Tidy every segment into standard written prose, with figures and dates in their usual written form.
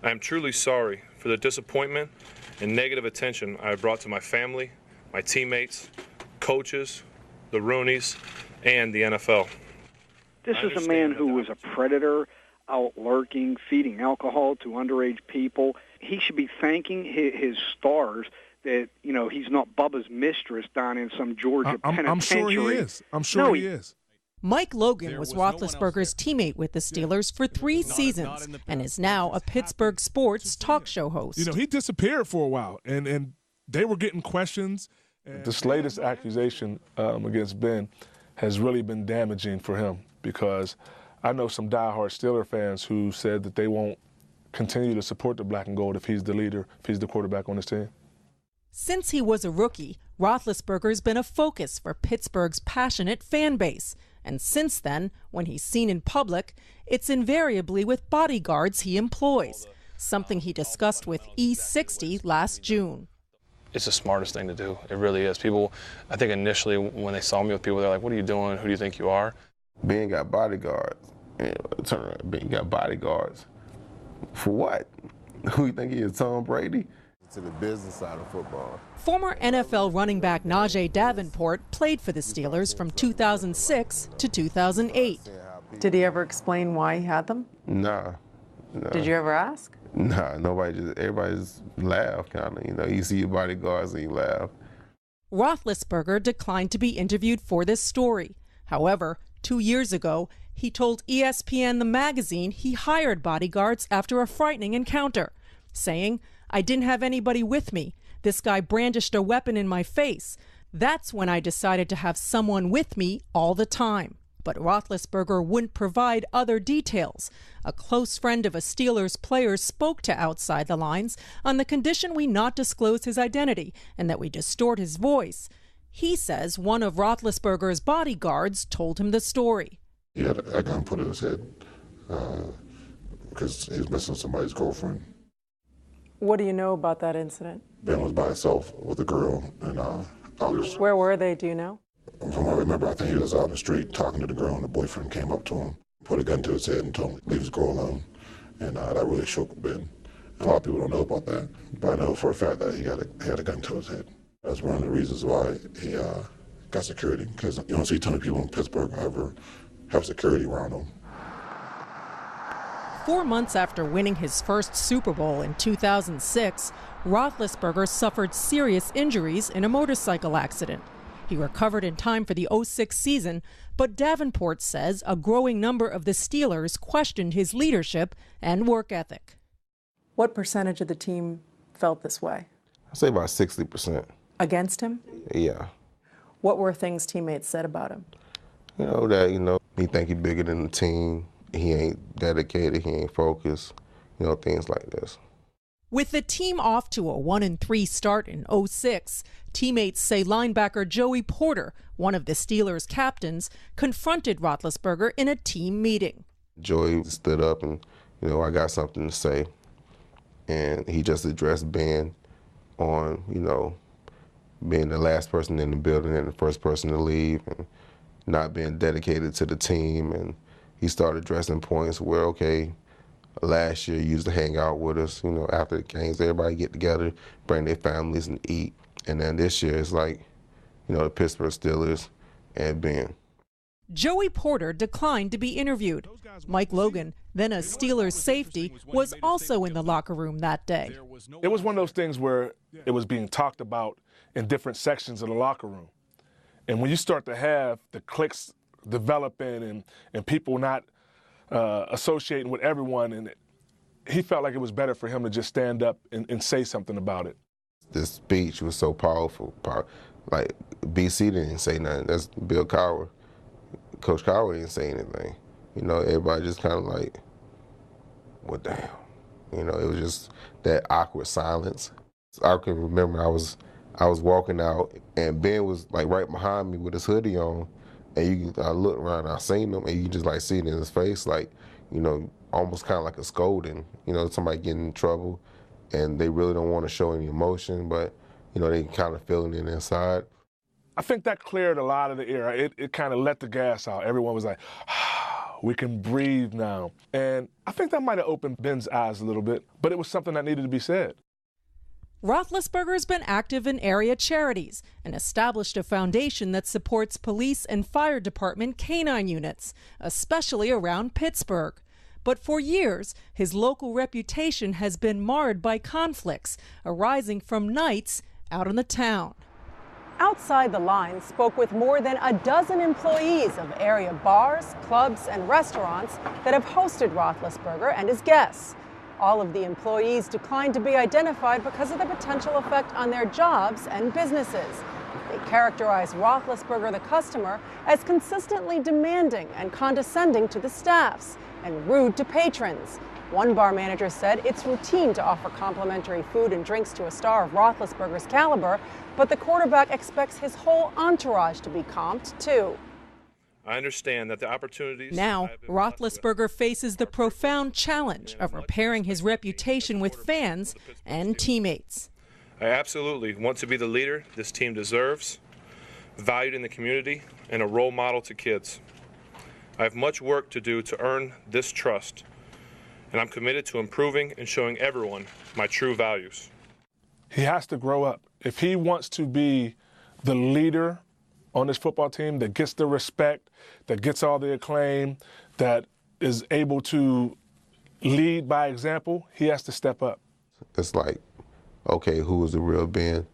I am truly sorry for the disappointment and negative attention I have brought to my family, my teammates, coaches, the Rooneys, and the NFL. This is a man who was a predator, out lurking, feeding alcohol to underage people. He should be thanking his stars that, you know, he's not Bubba's mistress down in some Georgia penitentiary. I'm sure he is. I'm sure he is. Mike Logan was Roethlisberger's teammate with the Steelers for 3 seasons and is now a Pittsburgh sports talk show host. You know, he disappeared for a while, and they were getting questions. This latest accusation against Ben has really been damaging for him, because I know some diehard Steeler fans who said that they won't continue to support the black and gold if he's the leader, if he's the quarterback on this team. Since he was a rookie, Roethlisberger's been a focus for Pittsburgh's passionate fan base. And since then, when he's seen in public, it's invariably with bodyguards he employs, something he discussed with E60 last June. It's the smartest thing to do. It really is. People, I think initially when they saw me with people, they're like, what are you doing? Who do you think you are? Ben got bodyguards. Turn around, Ben got bodyguards. For what? Who you think he is, Tom Brady? To the business side of football. Former NFL running back Najee Davenport played for the Steelers from 2006 to 2008. Did he ever explain why he had them? Nah. Did you ever ask? Nah, everybody just laughed, kind of. You know, you see your bodyguards and you laugh. Roethlisberger declined to be interviewed for this story. However, 2 years ago, he told ESPN the magazine he hired bodyguards after a frightening encounter, saying, "I didn't have anybody with me. This guy brandished a weapon in my face. That's when I decided to have someone with me all the time." But Roethlisberger wouldn't provide other details. A close friend of a Steelers player spoke to Outside the Lines on the condition we not disclose his identity and that we distort his voice. He says one of Roethlisberger's bodyguards told him the story. He had a gun put in his head because he was missing somebody's girlfriend. What do you know about that incident? Ben was by himself with a girl, and others. Where were they, do you know? From what I remember, I think he was out in the street talking to the girl, and the boyfriend came up to him, put a gun to his head, and told him to leave his girl alone. And that really shook Ben. A lot of people don't know about that, but I know for a fact that he had a gun to his head. That's one of the reasons why he got security, because you don't see a ton of people in Pittsburgh ever have security around them. 4 months after winning his first Super Bowl in 2006, Roethlisberger suffered serious injuries in a motorcycle accident. He recovered in time for the '06 season, but Davenport says a growing number of the Steelers questioned his leadership and work ethic. What percentage of the team felt this way? I'd say about 60%. Against him? Yeah. What were things teammates said about him? He think he's bigger than the team. He ain't dedicated, he ain't focused, things like this. With the team off to a 1-3 start in '06, teammates say linebacker Joey Porter, one of the Steelers' captains, confronted Roethlisberger in a team meeting. Joey stood up and, I got something to say. And he just addressed Ben on, being the last person in the building and the first person to leave and not being dedicated to the team. And he started addressing points where, okay, last year you used to hang out with us, after the games, everybody get together, bring their families and eat. And then this year it's like, the Pittsburgh Steelers and Ben. Joey Porter declined to be interviewed. Mike Logan, then a Steelers safety, was also in the locker room that day. It was one of those things where it was being talked about in different sections of the locker room. And when you start to have the cliques developing and people not associating with everyone, and he felt like it was better for him to just stand up and say something about it. This speech was so powerful. Like, BC didn't say nothing. That's Bill Cowher. Coach Cowher didn't say anything. Everybody just kind of like, well, damn. It was just that awkward silence. I can remember I was walking out, and Ben was like right behind me with his hoodie on, and I looked around, I seen him, and you just like see it in his face, like, almost kind of like a scolding, somebody getting in trouble, and they really don't want to show any emotion, but, they kind of feeling it inside. I think that cleared a lot of the air. It kind of let the gas out. Everyone was like, we can breathe now. And I think that might have opened Ben's eyes a little bit, but it was something that needed to be said. Roethlisberger's been active in area charities and established a foundation that supports police and fire department canine units, especially around Pittsburgh. But for years, his local reputation has been marred by conflicts arising from nights out in the town. Outside the Lines spoke with more than a dozen employees of area bars, clubs, and restaurants that have hosted Roethlisberger and his guests. All of the employees declined to be identified because of the potential effect on their jobs and businesses. They characterize Roethlisberger, the customer, as consistently demanding and condescending to the staffs and rude to patrons. One bar manager said it's routine to offer complimentary food and drinks to a star of Roethlisberger's caliber, but the quarterback expects his whole entourage to be comped, too. I understand that the opportunities... Now, Roethlisberger faces the profound challenge of repairing his reputation with fans and teammates. I absolutely want to be the leader this team deserves, valued in the community, and a role model to kids. I have much work to do to earn this trust, and I'm committed to improving and showing everyone my true values. He has to grow up. If he wants to be the leader on this football team that gets the respect, that gets all the acclaim, that is able to lead by example, he has to step up. It's like, okay, who is the real Ben?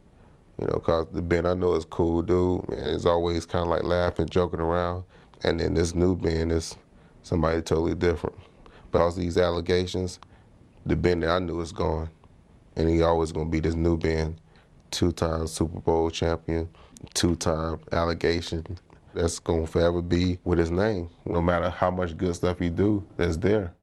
You know, because the Ben I know is cool dude, and is always kind of like laughing, joking around. And then this new Ben is somebody totally different. But all these allegations, the Ben that I knew is gone. And he always going to be this new Ben, 2-time Super Bowl champion, 2-time allegation. That's going to forever be with his name. No matter how much good stuff he do, that's there.